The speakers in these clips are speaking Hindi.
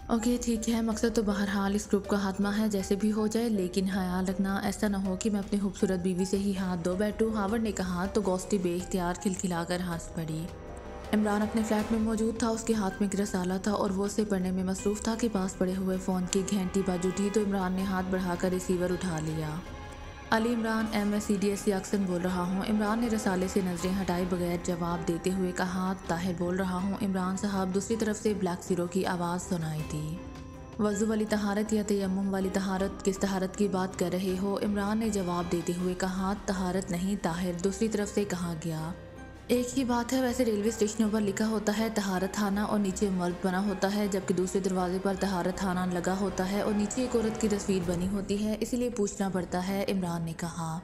ओके ठीक है, मकसद तो बहरहाल इस ग्रुप का खात्मा है जैसे भी हो जाए, लेकिन ख्याल रखना ऐसा ना हो कि मैं अपनी खूबसूरत बीवी से ही हाथ धो बैठूं। हावर्ड ने कहा तो गोस्टी बेइख्तियार खिलखिलाकर हंस पड़ी। इमरान अपने फ्लैट में मौजूद था। उसके हाथ में एक रसाला था और वो उसे पढ़ने में मसरूफ था कि पास पड़े हुए फ़ोन की घंटी बज उठी तो इमरान ने हाथ बढ़ाकर रिसीवर उठा लिया। अली इमरान MSCDSC अक्सन बोल रहा हूँ। इमरान ने रसाले से नज़रें हटाए बगैर जवाब देते हुए कहा, ताहिर बोल रहा हूँ। इमरान साहब। दूसरी तरफ से ब्लैक ज़ीरो की आवाज़ सुनाई दी। वज़ू वाली तहारत या तयम्मुम वाली तहारत, किस तहारत की बात कर रहे हो? इमरान ने जवाब देते हुए कहा, तहारत नहीं ताहिर। दूसरी तरफ से कहा गया, एक ही बात है। वैसे रेलवे स्टेशनों पर लिखा होता है तहारत खाना और नीचे मर्द बना होता है, जबकि दूसरे दरवाजे पर तहारत खाना लगा होता है और नीचे एक औरत की तस्वीर बनी होती है, इसीलिए पूछना पड़ता है। इमरान ने कहा।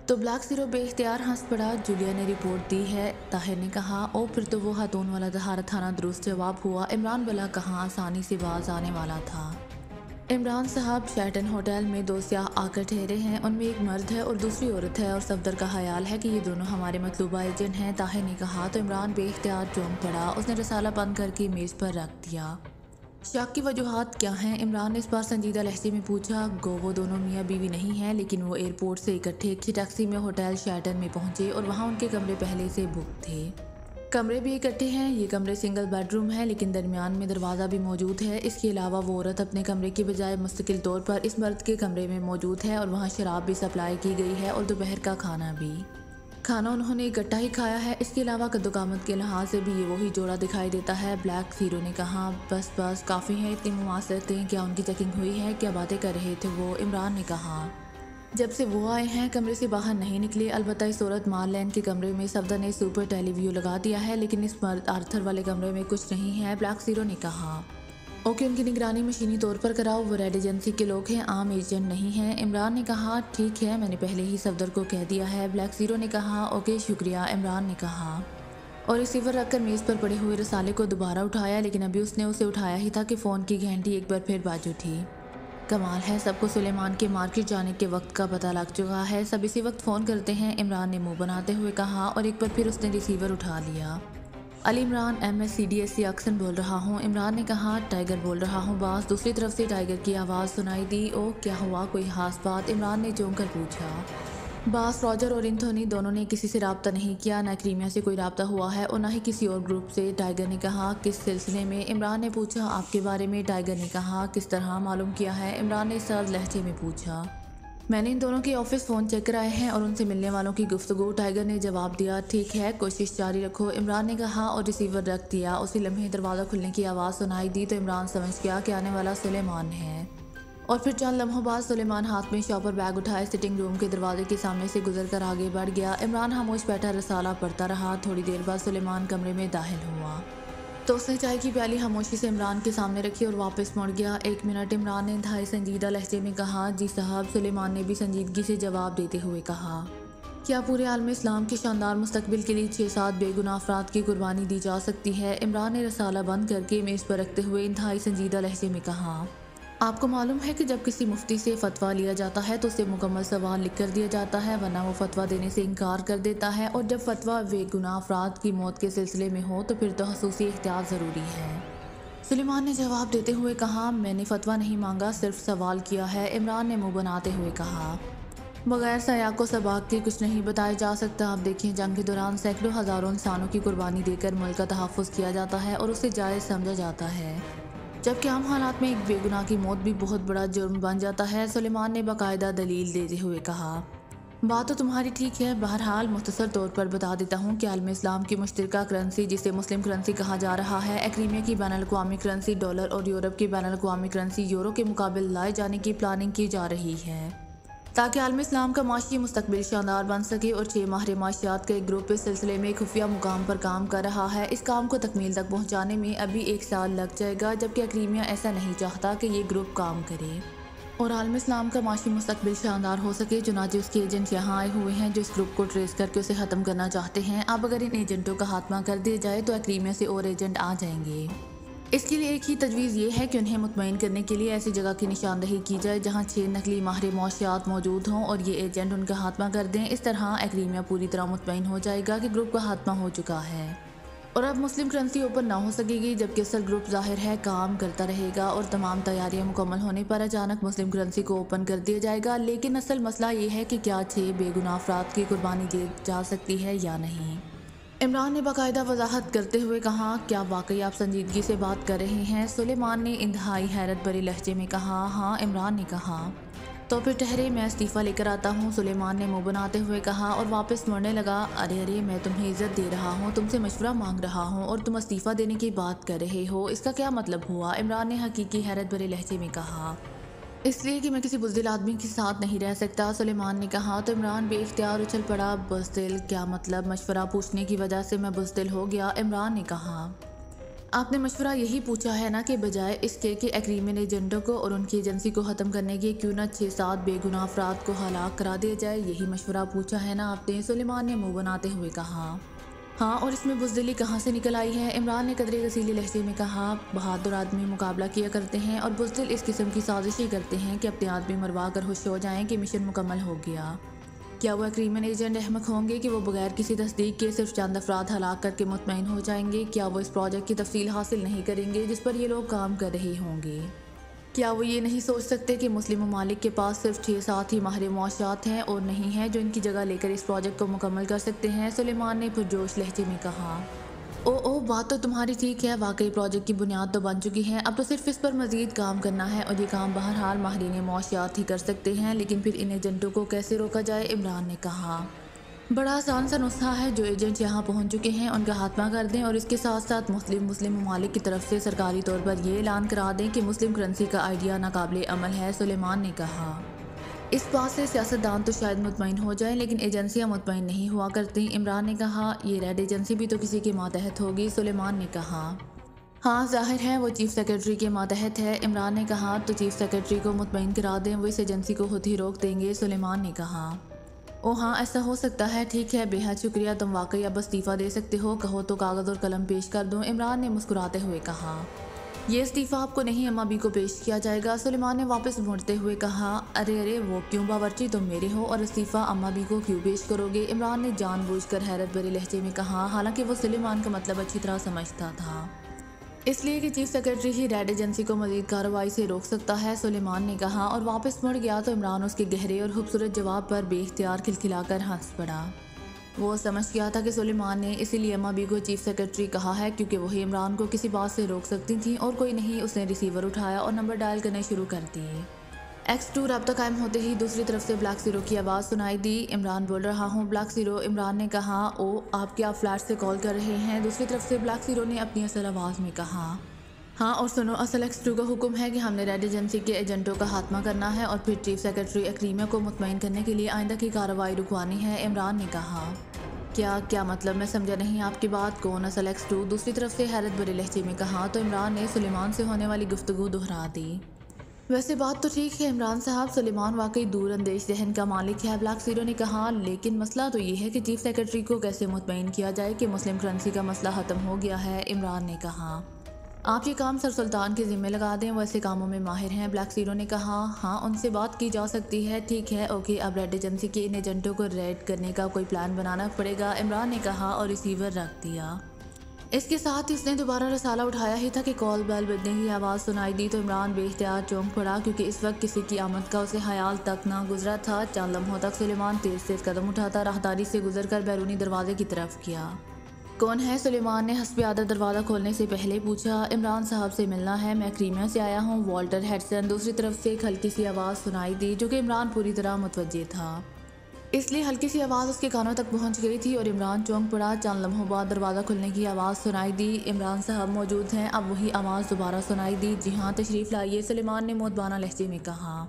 तो ब्लैक ज़ीरो बेइख्तियार हंस पड़ा। जूलिया ने रिपोर्ट दी है, ताहिर ने कहा। ओ फिर तो वो खातून वाला तहारत खाना दुरुस्त जवाब हुआ। इमरान भला कहाँ आसानी से बाज आने वाला था। इमरान साहब, शेरटन होटल में दो सियाह आकर ठहरे हैं। उनमें एक मर्द है और दूसरी औरत है और सफदर का ख्याल है कि ये दोनों हमारे मतलूबा एजेंट हैं, ताहिर ने कहा। तो इमरान बेइख्तियार चौंक पड़ा। उसने रसाला बंद करके मेज़ पर रख दिया। शक की वजूहात क्या हैं? इमरान ने इस बार संजीदा लहजे में पूछा। गो वो दोनों मियाँ बीवी नहीं हैं, लेकिन वो एयरपोर्ट से इकट्ठे एक ही टैक्सी में होटल शेरटन में पहुंचे और वहाँ उनके कमरे पहले से बुक थे। कमरे भी इकट्ठे हैं। ये कमरे सिंगल बेडरूम है, लेकिन दरमियान में दरवाज़ा भी मौजूद है। इसके अलावा वो औरत अपने कमरे के बजाय मुस्तकिल तौर पर इस मर्द के कमरे में मौजूद है और वहाँ शराब भी सप्लाई की गई है और दोपहर का खाना भी। खाना उन्होंने इकट्ठा ही खाया है। इसके अलावा कद्दूकामत के लिहाज से भी ये वही जोड़ा दिखाई देता है। ब्लैक ज़ीरो ने कहा, बस बस काफ़ी है, इतनी मुमासरतें हैं। क्या उनकी चेकिंग हुई है? क्या बातें कर रहे थे वो? इमरान ने कहा। जब से वो आए हैं कमरे से बाहर नहीं निकले। अलबत्ता इस औरत मारलैंड के कमरे में सफदर ने सुपर टेलीव्यू लगा दिया है, लेकिन इस मर्द आर्थर वाले कमरे में कुछ नहीं है। ब्लैक ज़ीरो ने कहा। ओके, उनकी निगरानी मशीनी तौर पर कराओ। वो रेड एजेंसी के लोग हैं, आम एजेंट नहीं हैं। इमरान ने कहा, ठीक है, मैंने पहले ही सफदर को कह दिया है। ब्लैक ज़ीरो ने कहा। ओके शुक्रिया, इमरान ने कहा और रिसीवर रखकर मेज़ पर पड़े हुए रसाले को दोबारा उठाया, लेकिन अभी उसने उसे उठाया ही था कि फ़ोन की घंटी एक बार फिर बाज उठी। कमाल है, सबको सुलेमान के मार्केट जाने के वक्त का पता लग चुका है। सब इसी वक्त फ़ोन करते हैं, इमरान ने मुंह बनाते हुए कहा और एक बार फिर उसने रिसीवर उठा लिया। अली इमरान MSCDSC अक्सन बोल रहा हूँ। इमरान ने कहा। टाइगर बोल रहा हूँ बॉस। दूसरी तरफ से टाइगर की आवाज़ सुनाई दी। ओ क्या हुआ, कोई खास बात? इमरान ने चौंक कर पूछा। बॉस, रॉजर और एंथोनी दोनों ने किसी से रब्ता नहीं किया, ना क्रीमिया से कोई रब्ता हुआ है और ना ही किसी और ग्रुप से। टाइगर ने कहा। किस सिलसिले में? इमरान ने पूछा। आपके बारे में। टाइगर ने कहा। किस तरह मालूम किया है? इमरान ने सर्द लहजे में पूछा। मैंने इन दोनों के ऑफिस फ़ोन चेक कराए हैं और उनसे मिलने वालों की गुफ्तगू। टाइगर ने जवाब दिया। ठीक है, कोशिश जारी रखो, इमरान ने कहा और रिसीवर रख दिया। उसी लम्हे दरवाज़ा खुलने की आवाज़ सुनाई दी तो इमरान समझ गया कि आने वाला सुलेमान है। और फिर चंद लम्हों बाद सुलेमान हाथ में शॉपर बैग उठाए सिटिंग रूम के दरवाजे के सामने से गुजरकर आगे बढ़ गया। इमरान खामोश बैठा रसाला पढ़ता रहा। थोड़ी देर बाद सुलेमान कमरे में दाखिल हुआ तो उसने चाय की प्याली खामोशी से इमरान के सामने रखी और वापस मुड़ गया। एक मिनट, इमरान ने इंतहाई संजीदा लहजे में कहा। जी साहब। सुलेमान ने भी संजीदगी से जवाब देते हुए कहा। क्या पूरे आलम इस्लाम के शानदार मुस्तकबिल के लिए 6-7 बेगुनाह अफराद की कुर्बानी दी जा सकती है? इमरान ने रसाला बंद करके मेज़ पर रखते हुए इंतहाई संजीदा लहजे में कहा। आपको मालूम है कि जब किसी मुफ्ती से फतवा लिया जाता है तो उसे मुकम्मल सवाल लिख कर दिया जाता है, वरना वो फतवा देने से इनकार कर देता है। और जब फतवा बेगुनाह अफराद की मौत के सिलसिले में हो तो फिर तो खसूसी एहतियात ज़रूरी है। सुलेमान ने जवाब देते हुए कहा। मैंने फतवा नहीं मांगा, सिर्फ सवाल किया है, इमरान ने मुंह बनाते हुए कहा। बगैर सयाक को सबाक के कुछ नहीं बताया जा सकता। आप देखिए, जंग के दौरान सैकड़ों हज़ारों इंसानों की कुर्बानी देकर मुल्क का तहफ़्फ़ुज़ किया जाता है और उसे जायज़ समझा जाता है, जबकि आम हालात में एक बेगुनाह की मौत भी बहुत बड़ा जुर्म बन जाता है। सुलेमान ने बाकायदा दलील देते हुए कहा। बात तो तुम्हारी ठीक है। बहरहाल मुख्तसर तौर पर बता देता हूँ कि आलम इस्लाम की मुश्तरका करेंसी, जिसे मुस्लिम करेंसी कहा जा रहा है, एक्रीमिया की बैनुल अक़वामी करेंसी डॉलर और यूरोप की बैनुल अक़वामी करेंसी यूरो के मुकाबले लाए जाने की प्लानिंग की जा रही है, ताकि आलम इस्लाम का माशी मुस्तकबिल शानदार बन सके। और 6 माहिर माशियात का एक ग्रुप इस सिलसिले में खुफिया मुकाम पर काम कर रहा है। इस काम को तकमील तक पहुँचाने में अभी 1 साल लग जाएगा, जबकि एक्रीमिया ऐसा नहीं चाहता कि ये ग्रुप काम करे और आलम इस्लाम का माशी मुस्तकबिल शानदार हो सके। चुनांचे उसके एजेंट यहाँ आए हुए हैं जो इस ग्रुप को ट्रेस करके उसे ख़त्म करना चाहते हैं। अब अगर इन एजेंटों का खात्मा कर दिया जाए तो एक्रीमिया से और एजेंट आ जाएंगे। इसके लिए एक ही तजवीज़ ये है कि उन्हें मुतमईन करने के लिए ऐसी जगह की निशानदही की जाए जहाँ 6 नकली माहिर मौशियात मौजूद हों और ये एजेंट उनका खात्मा कर दें। इस तरह एक्रीमिया पूरी तरह मुतमईन हो जाएगा कि ग्रुप का खात्मा हो चुका है और अब मुस्लिम करेंसी ओपन ना हो सकेगी, जबकि असल ग्रुप जाहिर है काम करता रहेगा और तमाम तैयारियां मुकम्मल होने पर अचानक मुस्लिम करेंसी को ओपन कर दिया जाएगा। लेकिन असल मसला ये है कि क्या 6 बेगुनाह अफराद की कुर्बानी दी जा सकती है या नहीं। इमरान ने बाकायदा वजाहत करते हुए कहा, क्या वाकई आप संजीदगी से बात कर रहे हैं? सुलेमान ने इंतहाई हैरत भरे लहजे में कहा, हाँ। इमरान ने कहा, तो फिर ठहरे, मैं इस्तीफ़ा लेकर आता हूँ। सुलेमान ने मुंह बनाते हुए कहा और वापस मुड़ने लगा। अरे अरे, मैं तुम्हें इज्जत दे रहा हूँ, तुमसे मशवरा मांग रहा हूँ और तुम इस्तीफ़ा देने की बात कर रहे हो, इसका क्या मतलब हुआ? इमरान ने हकीकी हैरत भरे लहजे में कहा, इसलिए कि मैं किसी बुज़दिल आदमी के साथ नहीं रह सकता। सुलेमान ने कहा तो इमरान बेइख्तियार उछल पड़ा। बुज़दिल? क्या मतलब? मशवरा पूछने की वजह से मैं बुज़दिल हो गया? इमरान ने कहा, आपने मशवरा यही पूछा है ना कि बजाय इसके कि एग्रीमेंट एजेंटों को और उनकी एजेंसी को ख़त्म करने के क्यों ना 6-7 बेगुनाह अफराद को हलाक करा दिया जाए, यही मशवरा पूछा है ना आपने? सुलेमान ने मुंह बनाते हुए कहा, हाँ। और इसमें बुज़दिली कहाँ से निकल आई है? इमरान ने कदरे गसीले लहजे में कहा, बहादुर आदमी मुकाबला किया करते हैं और बुज़दिल इस किस्म की साजिशें करते हैं कि अपने आदमी मरवा कर खुश हो जाएं कि मिशन मुकम्मल हो गया। क्या वो एग्रीमेंट एजेंट अहमक होंगे कि वो बगैर किसी तस्दीक के सिर्फ चंद अफराद हलाक करके मुतमईन हो जाएंगे? क्या वो इस प्रोजेक्ट की तफसील हासिल नहीं करेंगे जिस पर ये लोग काम कर रहे होंगे? क्या वो ये नहीं सोच सकते कि मुस्लिम ममालिक के पास सिर्फ 6-7 ही माहिर मुआशात हैं और नहीं हैं जो इनकी जगह लेकर इस प्रोजेक्ट को मुकम्मल कर सकते हैं? सुलेमान ने पुरजोश लहजे में कहा, ओ बात तो तुम्हारी ठीक है, वाकई प्रोजेक्ट की बुनियाद तो बन चुकी है, अब तो सिर्फ इस पर मजीद काम करना है और ये काम बहरहाल माहिरीन मुआशियात ही कर सकते हैं। लेकिन फिर इन एजेंटों को कैसे रोका जाए? इमरान ने कहा, बड़ा आसान सा नुस्खा है, जो एजेंट यहाँ पहुँच चुके हैं उनका खात्मा कर दें और इसके साथ साथ मुस्लिम ममालिक की तरफ से सरकारी तौर पर यह ऐलान करा दें कि मुस्लिम करेंसी का आइडिया नाकाबिले अमल है। सुलेमान ने कहा, इस बात से सियासतदान तो शायद मुतमईन हो जाए, लेकिन एजेंसियां मुतमईन नहीं हुआ करती। इमरान ने कहा, ये रेड एजेंसी भी तो किसी के मातहत होगी? सुलेमान ने कहा, हाँ, जाहिर है वो चीफ सेक्रेटरी के मातहत है। इमरान ने कहा, तो चीफ सेक्रेटरी को मुतमईन करा दें, वो इस एजेंसी को खुद ही रोक देंगे। सुलेमान ने कहा, ओ हाँ, ऐसा हो सकता है, ठीक है, बेहद शुक्रिया, तुम वाकई अब इस्तीफ़ा दे सकते हो, कहो तो कागज़ और कलम पेश कर दूँ? इमरान ने मुस्कुराते हुए कहा, ये इस्तीफ़ा आपको नहीं अम्मा बी को पेश किया जाएगा। सुलेमान ने वापस मुड़ते हुए कहा, अरे अरे, वो क्यों? बावर्ची तुम मेरे हो और इस्तीफ़ा अम्मा बी को क्यों पेश करोगे? इमरान ने जानबूझकर हैरत भरे लहजे में कहा, हालांकि वो सुलेमान का मतलब अच्छी तरह समझता था, इसलिए कि चीफ सेक्रेटरी ही रेड एजेंसी को मजीद कार्रवाई से रोक सकता है। सुलेमान ने कहा और वापस मुड़ गया तो इमरान उसके गहरे और खूबसूरत जवाब पर बेख्तियार खिलखिलाकर हंस पड़ा। वो समझ गया था कि सुलेमान ने इसीलिए अम्मा बी को चीफ सेक्रेटरी कहा है क्योंकि वही इमरान को किसी बात से रोक सकती थी और कोई नहीं। उसने रिसीवर उठाया और नंबर डायल करने शुरू कर दिए। X2 रब्ता कायम होते ही दूसरी तरफ से ब्लैक ज़ीरो की आवाज़ सुनाई दी। इमरान बोल रहा हूँ ब्लैक ज़ीरो। इमरान ने कहा, ओ आप क्या फ्लैट से कॉल कर रहे हैं? दूसरी तरफ से ब्लैक ज़ीरो ने अपनी असल आवाज़ में कहा, हाँ, और सुनो, असल X2 का हुक्म है कि हमने रेड एजेंसी के एजेंटों का खात्मा करना है और फिर चीफ सेक्रेटरी अक्रीमा को मुतमईन करने के लिए आइंदा की कार्रवाई रुकवानी है। इमरान ने कहा, क्या मतलब? मैं समझा नहीं आपकी बात। कौन? असल X2? दूसरी तरफ से हैरत भरे लहजे में कहा तो इमरान ने सुलेमान से होने वाली गुफ्तगू दोहरा दी। वैसे बात तो ठीक है इमरान साहब, सुलेमान वाकई दूर अंदेश जहन का मालिक है। ब्लैक ज़ीरो ने कहा, लेकिन मसला तो ये है कि चीफ सेक्रेटरी को कैसे मुतमईन किया जाए कि मुस्लिम करेंसी का मसला ख़त्म हो गया है। इमरान ने कहा, आप ये काम सर सुल्तान के ज़िम्मे लगा दें, वो ऐसे कामों में माहिर हैं। ब्लैक ज़ीरो ने कहा, हाँ, उनसे बात की जा सकती है। ठीक है, ओके, अब रेड एजेंसी के इन एजेंटों को रेड करने का कोई प्लान बनाना पड़ेगा। इमरान ने कहा और रिसीवर रख दिया। इसके साथ ही इसने दोबारा रसाला उठाया ही था कि कॉल बेल बजने की आवाज़ सुनाई दी तो इमरान बेख्तियार चौंक पड़ा, क्योंकि इस वक्त किसी की आमद का उसे ख्याल तक ना गुजरा था। चंद लम्हों तक सुलेमान तेज तेज कदम उठाता राहदारी से गुजरकर बैरूनी दरवाजे की तरफ गया। कौन है? सुलेमान ने हस्बे आदत दरवाज़ा खोलने से पहले पूछा। इमरान साहब से मिलना है, मैं क्रीमिया से आया हूँ, वॉल्टर हेडसन। दूसरी तरफ से एक हल्की सी आवाज़ सुनाई दी जो कि इमरान पूरी तरह मुतवज्जे था, इसलिए हल्की सी आवाज़ उसके कानों तक पहुंच गई थी और इमरान चौंक पड़ा। चंद लम्हों बाद दरवाज़ा खुलने की आवाज़ सुनाई दी। इमरान साहब मौजूद हैं? अब वही आवाज़ दोबारा सुनाई दी। जी हाँ, तशरीफ़ लाइए, सुलेमान ने मोतबाना लहजे में कहा।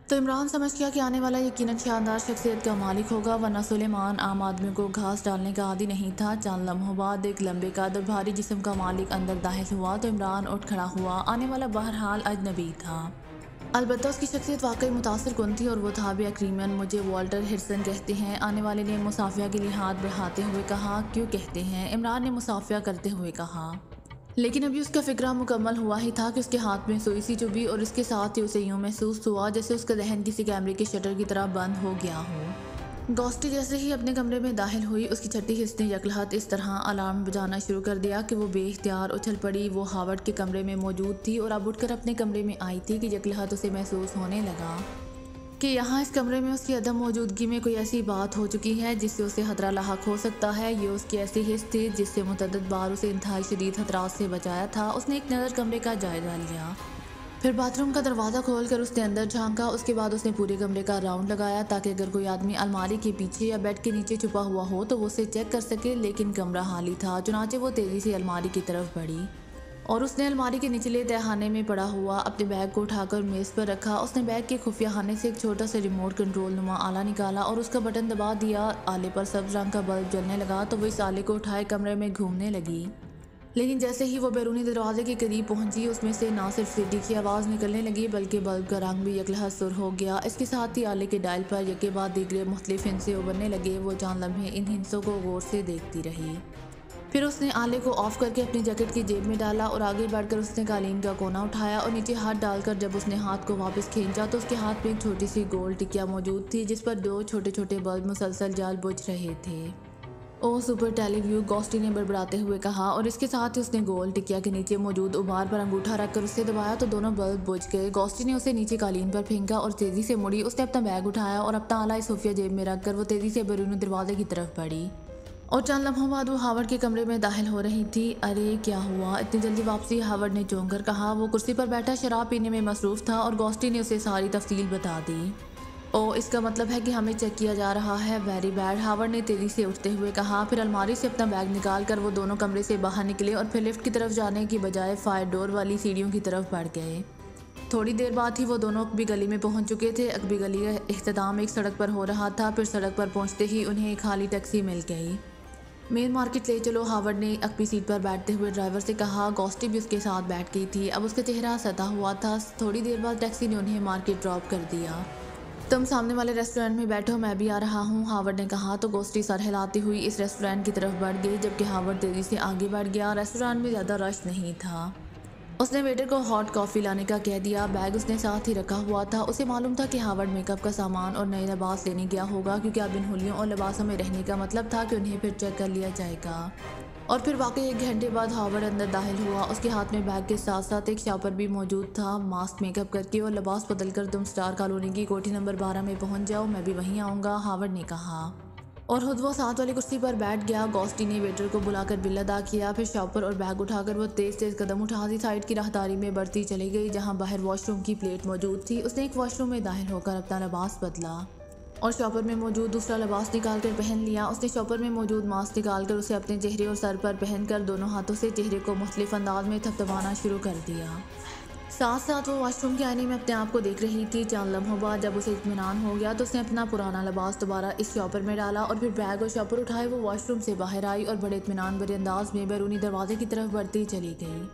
तो इमरान समझ गया कि आने वाला यकीनन शानदार शख्सियत का मालिक होगा, वरना सुलेमान आम आदमी को घास डालने का आदी नहीं था। चंद लम्हों बाद एक लंबे कद और भारी जिस्म का मालिक अंदर दाखिल हुआ तो इमरान उठ खड़ा हुआ। आने वाला बहरहाल अजनबी था, अलबत्ता उसकी शख्सियत वाकई मुतासिर कुन थी और वो था भी अक्रीमन। मुझे वॉल्टर हिडसन कहते हैं। आने वाले ने मुसाफिया के लिए हाथ बढ़ाते हुए कहा। क्यों कहते हैं? इमरान ने मुसाफिया करते हुए कहा। लेकिन अभी उसका फिक्रा मुकम्मल हुआ ही था कि उसके हाथ में सुई सी चुभी और इसके साथ ही उसे यूँ महसूस हुआ जैसे उसका जहन किसी कैमरे के शटर की तरह बंद हो गया हो। गॉस्टी जैसे ही अपने कमरे में दाखिल हुई, उसकी छठी हिस्स ने यकलहत इस तरह अलार्म बजाना शुरू कर दिया कि वो बेइख्तियार उछल पड़ी। वो हावर्ड के कमरे में मौजूद थी और अब उठकर अपने कमरे में आई थी कि यकलहत उसे महसूस होने लगा कि यहाँ इस कमरे में उसकी अदम मौजूदगी में कोई ऐसी बात हो चुकी है जिससे उसे खतरा लाहक हो सकता है। ये उसकी ऐसी हिस्स थी जिससे मुतअद्दिद बार उसे इंतहाई शदीद खतरात से बचाया था। उसने एक नज़र कमरे का जायजा लिया, फिर बाथरूम का दरवाज़ा खोलकर उसने अंदर झांका। उसके बाद उसने पूरे कमरे का राउंड लगाया ताकि अगर कोई आदमी अलमारी के पीछे या बेड के नीचे छुपा हुआ हो तो वो उसे चेक कर सके, लेकिन कमरा खाली था। चुनाचे वो तेज़ी से अलमारी की तरफ बढ़ी और उसने अलमारी के निचले तहखाने में पड़ा हुआ अपने बैग को उठाकर मेज़ पर रखा। उसने बैग के खुफिया खाने से एक छोटा सा रिमोट कंट्रोल नुमा आला निकाला और उसका बटन दबा दिया। आले पर सब्ज रंग का बल्ब जलने लगा तो वो इस आले को उठाए कमरे में घूमने लगी, लेकिन जैसे ही वो बैरूनी दरवाजे के करीब पहुंची, उसमें से ना सिर्फ सीटी की आवाज़ निकलने लगी बल्कि बल्ब का रंग भी यकलहत सुर हो गया। इसके साथ ही आले के डायल पर यके बाद दीगरे मुख्तलिफ हिंसे उभरने लगे। वो चंद लम्हे इन हिंसों को गौर से देखती रही, फिर उसने आले को ऑफ करके अपनी जैकेट की जेब में डाला और आगे बढ़कर उसने कालीन का कोना उठाया और नीचे हाथ डालकर जब उसने हाथ को वापस खींचा तो उसके हाथ में एक छोटी सी गोल टिकिया मौजूद थी जिस पर 2 छोटे छोटे बल्ब मुसलसल जाल बुझ रहे थे। ओ सुपर टेलीव्यू, गॉस्टी ने बड़बड़ाते हुए कहा और इसके साथ ही उसने गोल टिकिया के नीचे मौजूद उबार पर अंगूठा रखकर उसे दबाया तो दोनों बल्ब बुझ गए। गॉस्टी ने उसे नीचे कालीन पर फेंका और तेज़ी से मुड़ी। उसने अपना बैग उठाया और अपना आला इस खुफिया जेब में रखकर वो तेज़ी से बैरूनी दरवाजे की तरफ बढ़ी और चंद लम्हों बाद वो हावर्ड के कमरे में दाखिल हो रही थी। अरे क्या हुआ, इतनी जल्दी वापसी, हावर्ड ने चौंक कर कहा। वो कुर्सी पर बैठा शराब पीने में मसरूफ़ था और गॉस्टी ने उसे सारी तफसील बता दी। ओ, इसका मतलब है कि हमें चेक किया जा रहा है, वेरी बैड, हावर्ड ने तेज़ी से उठते हुए कहा। फिर अलमारी से अपना बैग निकाल कर वो दोनों कमरे से बाहर निकले और फिर लिफ्ट की तरफ जाने की बजाय फायर डोर वाली सीढ़ियों की तरफ बढ़ गए। थोड़ी देर बाद ही वो दोनों अकबी गली में पहुंच चुके थे। अकबी गली का इख्तिताम एक सड़क पर हो रहा था। फिर सड़क पर पहुंचते ही उन्हें एक खाली टैक्सी मिल गई। मेन मार्केट ले चलो, हावर्ड ने अकबी सीट पर बैठते हुए ड्राइवर से कहा। गॉस्टी भी उसके साथ बैठ गई थी। अब उसका चेहरा सता हुआ था। थोड़ी देर बाद टैक्सी ने उन्हें मार्केट ड्रॉप कर दिया। तुम सामने वाले रेस्टोरेंट में बैठो, मैं भी आ रहा हूँ, हावर्ड ने कहा तो गॉस्टी सर हिलाती हुई इस रेस्टोरेंट की तरफ बढ़ गई जबकि हावर्ड तेज़ी से आगे बढ़ गया। रेस्टोरेंट में ज़्यादा रश नहीं था। उसने वेटर को हॉट कॉफ़ी लाने का कह दिया। बैग उसने साथ ही रखा हुआ था। उसे मालूम था कि हावर्ड मेकअप का सामान और नए लिबास लेने गया होगा क्योंकि अब इन होलियों और लिबासों में रहने का मतलब था कि उन्हें फिर चेक कर लिया जाएगा। और फिर वाकई 1 घंटे बाद हावर्ड अंदर दाखिल हुआ। उसके हाथ में बैग के साथ साथ एक शॉपर भी मौजूद था। मास्क मेकअप करके और लिबास बदल कर तुम स्टार कॉलोनी की कोठी नंबर 12 में पहुंच जाओ, मैं भी वहीं आऊँगा, हावर्ड ने कहा और खुद वो साथ वाली कुर्सी पर बैठ गया। गॉस्टी ने वेटर को बुलाकर बिल अदा किया। फिर शॉपर और बैग उठाकर वो तेज़ तेज़ कदम उठाती साइड की राहदारी में बढ़ती चली गई जहाँ बाहर वॉशरूम की प्लेट मौजूद थी। उसने एक वॉशरूम में दाखिल होकर अपना लिबास बदला और शॉपर में मौजूद दूसरा लिबास निकाल कर पहन लिया। उसने शॉपर में मौजूद मास्क निकाल कर उसे अपने चेहरे और सर पर पहनकर दोनों हाथों से चेहरे को मुख्तलिफ अंदाज में थपथपाना शुरू कर दिया। साथ साथ वो वॉशरूम के आईने में अपने आप को देख रही थी। चंद लम्हों बाद जब उसे इत्मीनान हो गया तो उसने अपना पुराना लिबास दोबारा इस शॉपर में डाला और फिर बैग और शॉपर उठाए वो वॉशरूम से बाहर आई और बड़े इत्मीनान भरे अंदाज में बैरूनी दरवाजे की तरफ बढ़ती चली गई।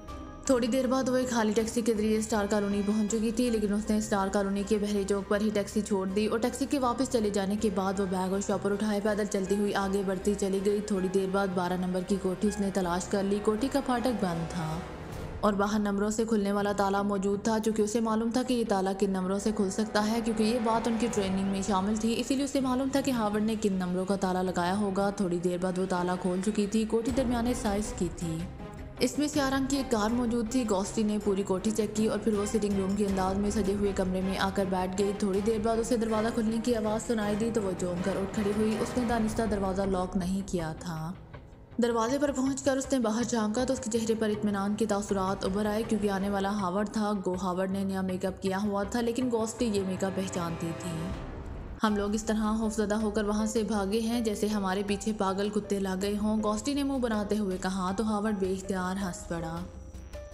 थोड़ी देर बाद वो एक खाली टैक्सी के जरिए स्टार कॉलोनी पहुंच चुकी थी, लेकिन उसने स्टार कॉलोनी के पहले चौक पर ही टैक्सी छोड़ दी और टैक्सी के वापस चले जाने के बाद वो बैग और शॉपर उठाए पैदल चलती हुई आगे बढ़ती चली गई। थोड़ी देर बाद 12 नंबर की कोठी उसने तलाश कर ली। कोठी का फाटक बंद था और बाहर नंबरों से खुलने वाला ताला मौजूद था। चूँकि उसे मालूम था कि ये ताला किन नंबरों से खुल सकता है, क्योंकि ये बात उनकी ट्रेनिंग में शामिल थी, इसीलिए उसे मालूम था कि हावर्ड ने किन नंबरों का ताला लगाया होगा। थोड़ी देर बाद वो ताला खोल चुकी थी। कोठी दरमियाने साइज़ की थी। इसमें स्याह रंग की एक कार मौजूद थी। गॉस्टी ने पूरी कोठी चेक की और फिर वो सिटिंग रूम के अंदाज में सजे हुए कमरे में आकर बैठ गई। थोड़ी देर बाद उसे दरवाज़ा खुलने की आवाज़ सुनाई दी तो वो चौंक कर उठ खड़ी हुई। उसने दानिस्ता दरवाज़ा लॉक नहीं किया था। दरवाजे पर पहुंचकर उसने बाहर झांका तो उसके चेहरे पर इत्मीनान के तासुरात उभर आए क्योंकि आने वाला हावर्ड था। गो हावर्ड ने नया मेकअप किया हुआ था, लेकिन गॉस्टी ये मेकअप पहचानती थी। हम लोग इस तरह खौफजदा होकर वहाँ से भागे हैं जैसे हमारे पीछे पागल कुत्ते लग गए हों, गॉस्टी ने मुंह बनाते हुए कहा तो हावर्ड बेइख्तियार हंस पड़ा।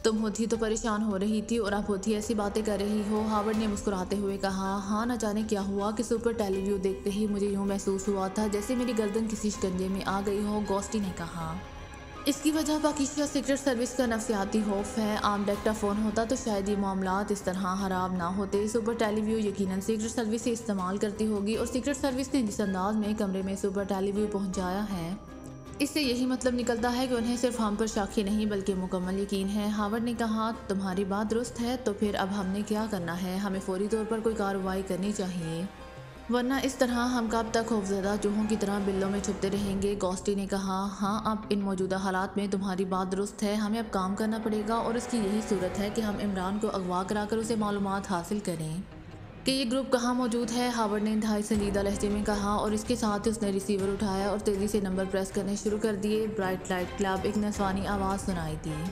तुम होती तो परेशान हो रही थी और अब होती ऐसी बातें कर रही हो, हावर्ड ने मुस्कुराते हुए कहा। हाँ, न जाने क्या हुआ कि सुपर टेलीव्यू देखते ही मुझे यूँ महसूस हुआ था जैसे मेरी गर्दन किसी शिकंजे में आ गई हो, गॉस्टी ने कहा। इसकी वजह पाकिस्तान सीक्रेट सर्विस का नफ्सियाती खौफ है। आम डेक्टाफोन होता तो शायद ये मामलात इस तरह खराब ना होते। सुपर टेलीव्यू यकीनन सीक्रेट सर्विस से इस्तेमाल करती होगी और सीक्रेट सर्विस ने जिस अंदाज में कमरे में सुपर टेलीव्यू पहुंचाया है, इससे यही मतलब निकलता है कि उन्हें सिर्फ हम पर शक ही नहीं बल्कि मुकम्मल यकीन है। हावर्ड ने कहा, तुम्हारी बात दुरुस्त है, तो फिर अब हमने क्या करना है? हमें फौरी तौर पर कोई कार्रवाई करनी चाहिए। वरना इस तरह हम कब तक खौफजदा चूहों की तरह बिल्लों में छुपते रहेंगे। गोस्टी ने कहा, हाँ अब इन मौजूदा हालात में तुम्हारी बात दुरुस्त है, हमें अब काम करना पड़ेगा और इसकी यही सूरत है कि हम इमरान को अगवा कराकर उसे मालूमात हासिल करें कि ये ग्रुप कहाँ मौजूद है। हावर्ड ने इंतहाई संजीदा लहजे में कहा और इसके साथ ही उसने रिसीवर उठाया और तेज़ी से नंबर प्रेस करने शुरू कर दिए। ब्राइट लाइट क्लब, एक नस्वानी आवाज़ सुनाई दी।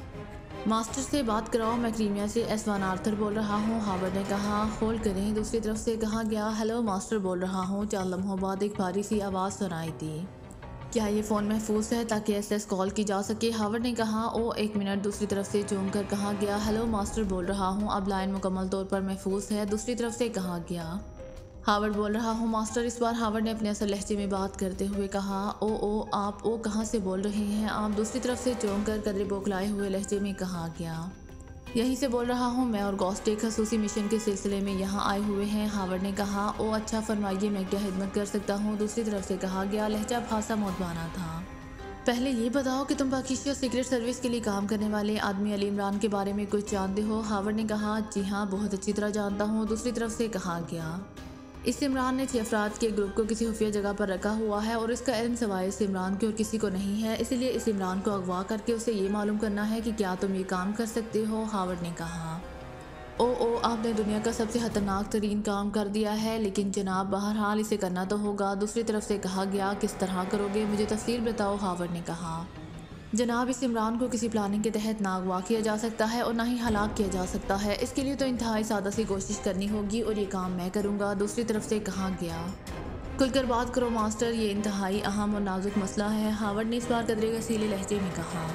मास्टर से बात कराओ, मैं क्रीमिया से एस1 आर्थर बोल रहा हूँ। हावर्ड ने कहा, होल्ड करें। दूसरी तरफ से कहा गया, हेलो मास्टर बोल रहा हूँ। 4 लम्हों बाद एक भारी सी आवाज़ सुनाई दी। क्या ये फ़ोन महफूज है ताकि एसएस कॉल की जा सके? हावर्ड ने कहा, ओ 1 मिनट। दूसरी तरफ से चूम कर कहा गया, हेलो मास्टर बोल रहा हूँ, अब लाइन मुकम्मल तौर पर महफूज है। दूसरी तरफ से कहा गया, हावर्ड बोल रहा हूँ मास्टर। इस बार हावर्ड ने अपने असल लहजे में बात करते हुए कहा, ओ आप ओ कहाँ से बोल रहे हैं आप? दूसरी तरफ से चौंक कर कदरे बौखलाए हुए लहजे में कहा गया, यहीं से बोल रहा हूँ, मैं और गोस्ट एक खसूसी मिशन के सिलसिले में यहाँ आए हुए हैं। हावर्ड ने कहा, ओ अच्छा फरमाइए, मैं क्या खिदमत कर सकता हूँ? दूसरी तरफ से कहा गया, लहजा खासा मौतबाना था। पहले ये बताओ कि तुम पाकिस्तान सीक्रेट सर्विस के लिए काम करने वाले आदमी अली इमरान के बारे में कुछ जानते हो? हावर्ड ने कहा, जी हाँ बहुत अच्छी तरह जानता हूँ। दूसरी तरफ से कहा गया, इस इमरान ने 6 अफराद के ग्रुप को किसी खुफिया जगह पर रखा हुआ है और इसका इल्म सवाए इस इमरान के और किसी को नहीं है, इसलिए इस इमरान को अगवा करके उसे ये मालूम करना है कि क्या तुम ये काम कर सकते हो। हावर्ड ने कहा, ओ आपने दुनिया का सबसे खतरनाक तरीन काम कर दिया है, लेकिन जनाब बहरहाल इसे करना तो होगा। दूसरी तरफ से कहा गया, किस तरह करोगे, मुझे तफसील बताओ। हावर्ड ने कहा, जनाब इस इमरान को किसी प्लानिंग के तहत ना अगवा किया जा सकता है और ना ही हलाक किया जा सकता है। इसके लिए तो इंतहाई सादा सी कोशिश करनी होगी और ये काम मैं करूँगा। दूसरी तरफ से कहा गया, खुलकर बात करो मास्टर, ये इंतहाई अहम और नाजुक मसला है। हावर्ड ने इस बार कदरे गसीले लहजे में कहा।